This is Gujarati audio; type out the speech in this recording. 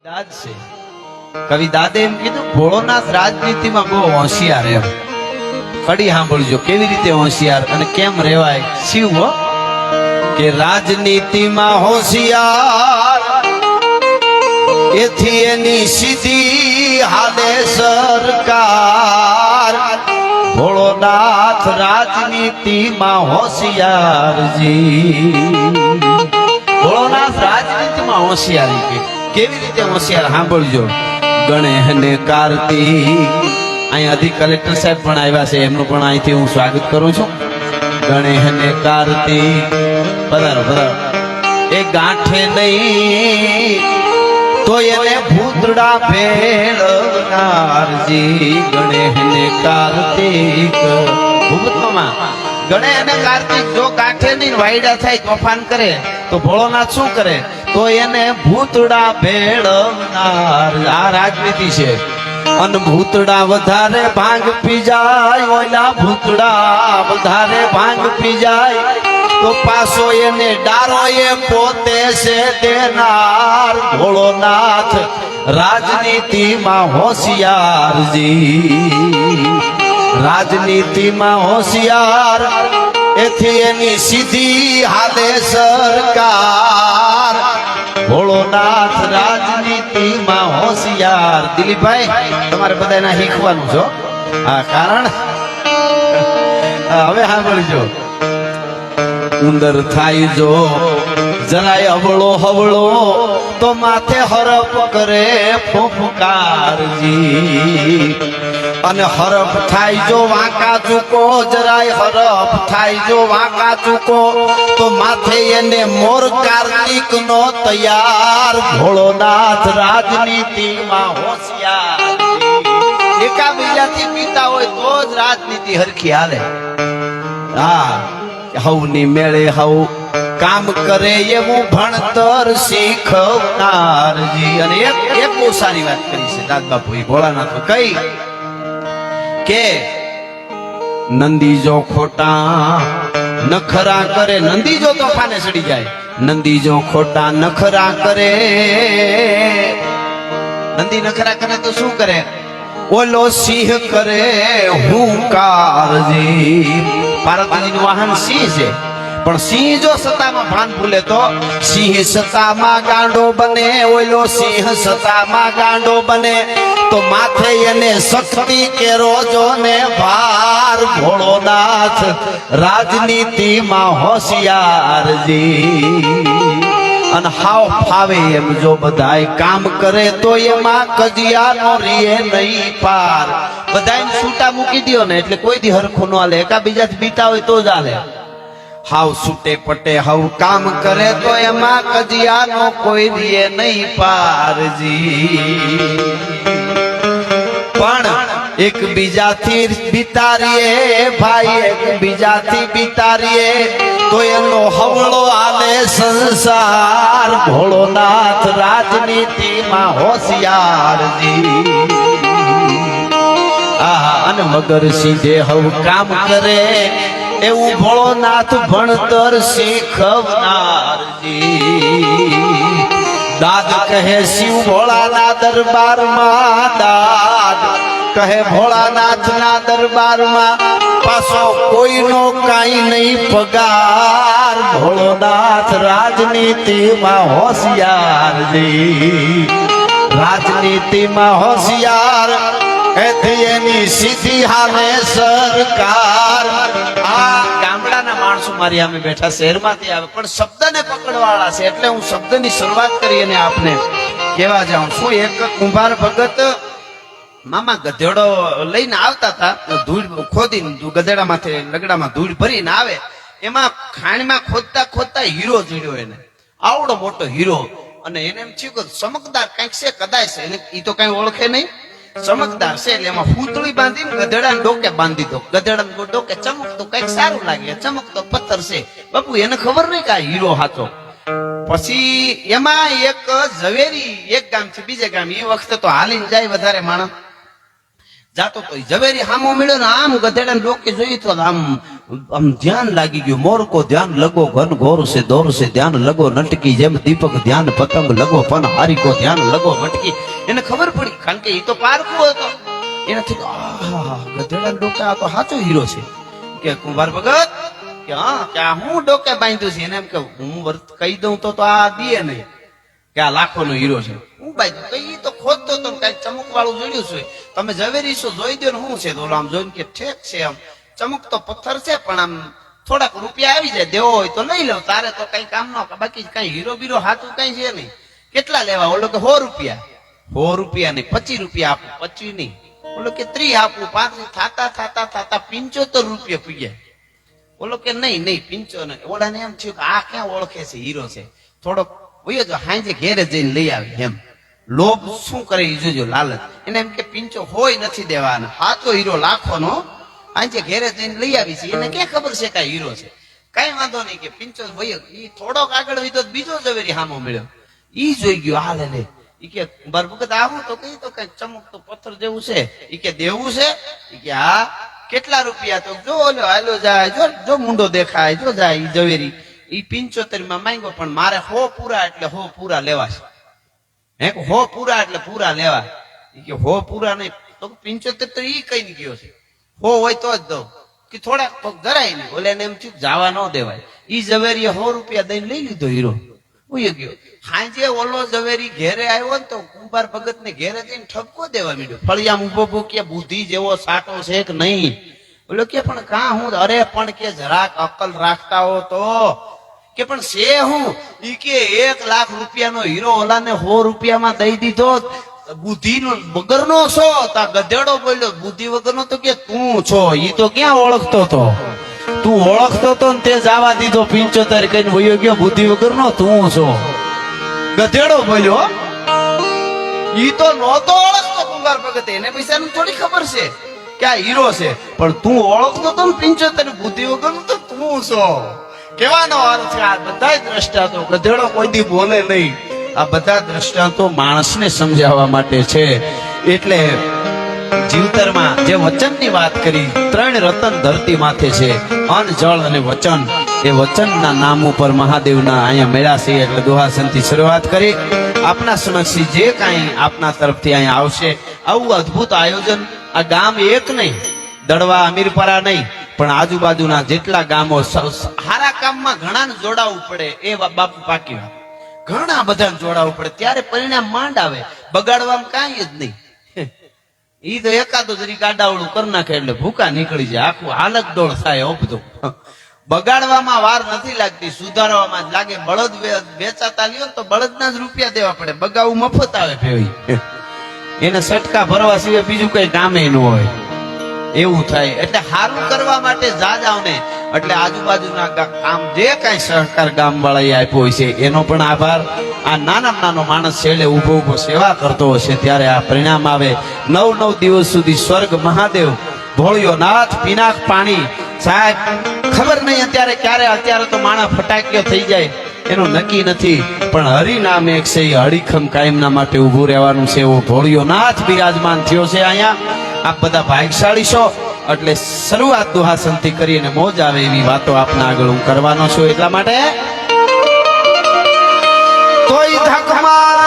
દાદ છે કવિ દાદે એમ કીધું ભોળોનાથ રાજનીતિમાં બહુ હોશિયાર એમ કડી સાંભળજો કેવી રીતે હોશિયાર અને કેમ રેવાય શિવ કે રાજનીતિમાં હોશિયાર એથી એની સીધી હાલે સરકાર ભોળોનાથ રાજનીતિમાં હોશિયારજી ભોળોનાથ રાજનીતિમાં હોશિયારી કે કેવી રીતે હોશિયાર સાંભળજો ગણેશ ને કાર્તિક અહીંયા અધિક કલેક્ટર સાહેબ પણ આવ્યા છે એમનું પણ અહીંથી હું સ્વાગત કરું છું ગણેશ ને કાર્તિક પધારો પધારો એ ગાંઠે નહીં તો એને ભૂતડા ભેળવનારજી ગણેશ ને કાર્તિક ભૂપતમાં ગણેશ અને કાર્તિક જો ગાંઠે નહીં વાયડા થાય તોફાન કરે તો ભોળોનાથ શું કરે તો એને ભૂતડા ભેળવનાર આ રાજનીતિ છે અન ભૂતડા વધારે ભાંગ પી જાય ઓલા ભૂતડા વધારે ભાંગ પી જાય તો પાછો એને ડારો એ પોતે છે દેનાર ભોળોનાથ રાજનીતિમાં હોશિયારજી રાજનીતિમાં હોશિયાર એથી એની સીધી હાલે સરકાર ભોળોનાથ રાજનીતિમાં હોશિયાર દિલીપભાઈ તમારે બધાને શીખવાનું છો આ કારણ હવે સાંભળજો ઉંદર થાય જો જરાય હવળો હવળો તો માથે હરપ કરે ફૂફકારજી અને હરફ થાય જો વાંકા ચૂકો જરાય હરફ થાય જો વાંકા ચૂકો તો માથે એને મોર કાર્તિક નો તૈયાર ભોળોનાથ રાજનીતિમાં હોશિયાર એકા બીજાથી પીતા હોય તો જ રાજનીતિ હરખી હાલે હા હવની મેળે હવ કામ કરે એવું ભણતર શીખવનારજી અને એક બહુ સારી વાત કરી છે દાદ બાપુ ભોળાનાથ કઈ કે નંદી જો ખોટા નખરા કરે નંદી જો તોફાને ચડી જાય નંદી જો ખોટા નખરા કરે નંદી નખરા કરે તો શું કરે ઓલો સિંહ કરે હુંકારજી પાર્વતીજીનું વાહન સિંહ છે પણ સિંહ જો સત્તામાં ભાન ભૂલે તો સિંહ સત્તામાં ગાંડો બને ઓલો સિંહ સત્તામાં ગાંડો બને તો માથે એને શક્તિ કેરો જો ને ભાર ભોળોનાથ રાજનીતિમાં હોશિયારજી અને હાવ ફાવે એમ જો બધાય કામ કરે તો એમાં કજિયાનો રીએ નહીં પાર બધાને છૂટા મૂકી દો ને એટલે કોઈ દી હરખું ન હાલે એકા બીજાથી બીતા હોય તો જ હાલે હાવ છૂટે પટે હાવ કામ કરે તો એમાં કજિયાનો કોઈ રીએ નહીં પારજી પણ એક બીજાથી બિતારીએ ભાઈ એક બીજાથી બિતારીએ તો એનો હવળો આલે સંસાર ભોળોનાથ રાજનીતિમાં હોશિયારજી આહા અને મગર સીધે હવ કામ કરે એવું ભોળોનાથ ભણતર શીખવનારજી દાદ કહે શિવ ભોળાના દરબારમાં દાદ કહે ભોળાનાથના દરબારમાં પાછો કોઈનો કાઈ નહીં પગાર ભોળોનાથ રાજનીતિમાં હોશિયારજી રાજનીતિમાં હોશિયાર એથી એની સીધી હાલે સરકાર આ ગામડાના માણસો મારી સામે બેઠા શહેરમાંથી આવે પણ શબ્દને પકડવાળા છે એટલે હું શબ્દની શરૂઆત કરી અને આપને કહેવા જાઉં છું એક કુંભાર ભગત મામા ગધેડો લઈને આવતા હતા ધૂળ ખોદીને ગધેડામાંથી લગડામાં ધૂળ ભરીને આવે એમાં ખાણમાં ખોદતા ખોદતા હીરો જોડ્યો એને આવડો મોટો હીરો અને એને એમ થયું કે ચમકદાર કઈક છે કદાચ છે એને એ તો કઈ ઓળખે નહીં ચમકદાર છે એટલે એમાં ફૂતળી બાંધીને ગધેડાને ડોકે બાંધી દો ગધેડાને ડોકે ચમકતો કઈક સારું લાગે ચમકતો પથ્થર છે બાપુ એને ખબર નહીં કે આ હીરો હાચો પછી એમાં એક ઝવેરી એક ગામ થી બીજે ગામ એ વખતે તો હાલીને જાય વધારે માણસ જાતો તો ઝવેરી હામો મળ્યો ને આમ ગધેડાને ડોકે જોઈ તો આમ આમ ધ્યાન લાગી ગયું. મોર કો ધ્યાન લગો ઘન ઘોર સે દોર સે ધ્યાન લગો નટકી, જેમ દીપક ધ્યાન પતંગ લગો પણ હારી કો ધ્યાન લગો મટકી. એને ખબર પડી, કારણ કે એ તો પારખું હતો. એનાથી ગધેડા ડોકે આ તો સાચો હીરો છે કે કુંભાર ભગત કે હા કે આ હું ડોકે બાંધ્યું છે. એને એમ કે હું કહી દઉં તો આ દે નહીં કે આ લાખો નો હીરો છે. હું બાંધ્યું કઈ તો ખોદતો તો કઈ ચમક વાળું જોડ્યું છે. તમે ઝવેરી છો જોઈ દો ને શું છે. તો આમ જોઈને કે ઠેક છે, આમ ચમક તો પથ્થર છે પણ આમ થોડાક રૂપિયા આવી જાય, દેવો હોય તો લઈ લો, તારે તો કઈ કામ ન. બાકી કઈ હીરો બીરો હાથું કઈ છે નહીં. કેટલા લેવા? ઓલો કે 100 રૂપિયા. 100 રૂપિયા નહીં, 25 રૂપિયા આપું. 25 નહીં, ઓલો કે 30 આપું. 35 થાતા 75 રૂપિયા પીગયા. ઓલો કે નહીં 75. ઓલા ને એમ થયું કે આ ક્યાં ઓળખે છે, હીરો છે. થોડોક વયો જો હાંજે ઘેરે જઈને લઈ આવે. એમ લોભ શું કરે એ જોજો, લાલચ. એને એમ કે 50 હોય નથી દેવાના, સાચો હીરો લાખો નો આજે ઘેરે જઈને લઈ આવી છે. એને ક્યાં ખબર છે કઈ હીરો છે. કઈ વાંધો નહીં કે 50 વયો. ઈ થોડોક આગળ વિધો બીજો ઝવેરી હામો મળ્યો. ઈ જોઈ ગયો, હાલે લે. ઈ કે બરબકત આવું તો કઈ તો કઈ ચમક તો પથ્થર જેવું છે. ઈ કે દેવું છે? ઈ કે હા. કેટલા રૂપિયા? તો જો ઓલો હાલો જાય, જો મુંડો દેખાય, જો જાય ઈ ઝવેરી. ઈ 75 માં માંગ્યો, પણ મારે 100 પૂરા એટલે 100 પૂરા લેવા છે. હે 100 પૂરા એટલે પૂરા લેવા. ઈ કે 100 પૂરા નહીં તો 75 તો ઈ કઈ ગયો છે. 100 હોય તો જ દઉં કે થોડાક પગ જરાય નહીં. ઓલે એમ થયું જવા ન દેવાય. ઈ ઝવેરીએ 100 રૂપિયા દઈને લઈ લીધો હીરો. ઉઈ ગયો. હાંજે ઓલો ઝવેરી ઘેરે આવ્યો ને તો કુંભાર ભગત ને ઘેરે જઈને ઠપકો દેવા માંડ્યો. ફળિયામ ઉભો કે બુદ્ધિ જેવો સાટો છે કે નહીં? ઓલો કે પણ કાં હું? અરે પણ કે જરાક અકલ રાખતા હો તો કે પણ છે હું? ઈ કે 1 લાખ રૂપિયાનો હીરો ઓલાને 100 રૂપિયામાં દઈ દીધો. બુદ્ધિ નો વગર નો છો? તા ગધેડો બોલ્યો બુદ્ધિ વગર નો. તો કે તું છો. ઈ તો ક્યાં ઓળખતો તો? તું ઓળખતો તો ને તે જવા દીધો 75 કઈને વયો ગયો. બુદ્ધિ વગર નો તું છો, ગધેડો બોલ્યો. ઈ તો નહોતો ઓળખતો કુંભાર ભગત. એને પૈસાની થોડી ખબર છે કે આ હીરો છે, પણ તું ઓળખતો તો ને 75. બુદ્ધિ વગર નું તો તું છો. કેવાનો અર્થ છે? આ બધા દ્રષ્ટાંતો, ગધેડો કોઈ દી બોલે નહીં. આ બધા દ્રષ્ટાંતો માણસને સમજાવવા માટે છે. એટલે જીવતરમાં જે વચનની વાત કરી, 3 રતન ધરતી માથે છે, અન્ન જળ અને વચન. એ વચનના નામ ઉપર મહાદેવના અહીંયા મેળા છે. એટલે દુહાસનથી શરૂઆત કરી. આપના સમક્ષી જે કાંઈ આપના તરફથી અહીંયા આવશે, આવું અદ્ભુત આયોજન. આ ગામ એક નહીં, દડવા અમીરપરા નહીં, પણ આજુબાજુના જેટલા ગામો, સારા કામમાં ઘણાને જોડાવવું પડે. એ બાપુ પાકી વાત. ઘણા બધા જોડાવવું પડે, ત્યારે પરિણામ માંડ આવે. બગાડવામાં કાંઈ જ નહીં. ઈ તો એકાદો જરી ગાડાવડું કરી નાખે એટલે ભૂકા નીકળી જાય. આખું હાલત ડોળ થાય. બધું બગાડવામાં વાર નથી લાગતી, સુધારવામાં જ લાગે. બળદ વેચાતા લ્યો તો બળદના જ રૂપિયા દેવા પડે. બગાવું મફત આવે ભેવી. એને સટકા ભરવા સિવાય બીજું કઈ કામે ન હોય એવું થાય. એટલે સારું કરવા માટે જાજાવને એટલે આજુબાજુના કામ જે કઈ સહકાર ગામ વાળાએ આપ્યો હોય છે એનો પણ આભાર. આ નાનામાં નાનો માણસ છેલ્લે ઉભો ઉભો સેવા કરતો હશે ત્યારે આ પરિણામ આવે. 9 દિવસ સુધી સ્વર્ગ મહાદેવ, ભોળિયો નાથ, પિનાક પાણી. સાહેબ ખબર નહીં અત્યારે ક્યારે, અત્યારે તો માણસ ફટાક્યો થઈ જાય એનું નક્કી નથી, પણ હરિનામ એક છે. એ હરિખમ કાયમના માટે ઉભું રહેવાનું છે. એવો ભોળિયો નાથ બિરાજમાન થયો છે અહીંયા. આપ બધા ભાગ્યશાળી છો. એટલે શરૂઆત દુહાસનથી કરીને મોજ આવે એવી વાતો આપના આગળ હું કરવાનો છું. એટલા માટે કોઈ ધક માર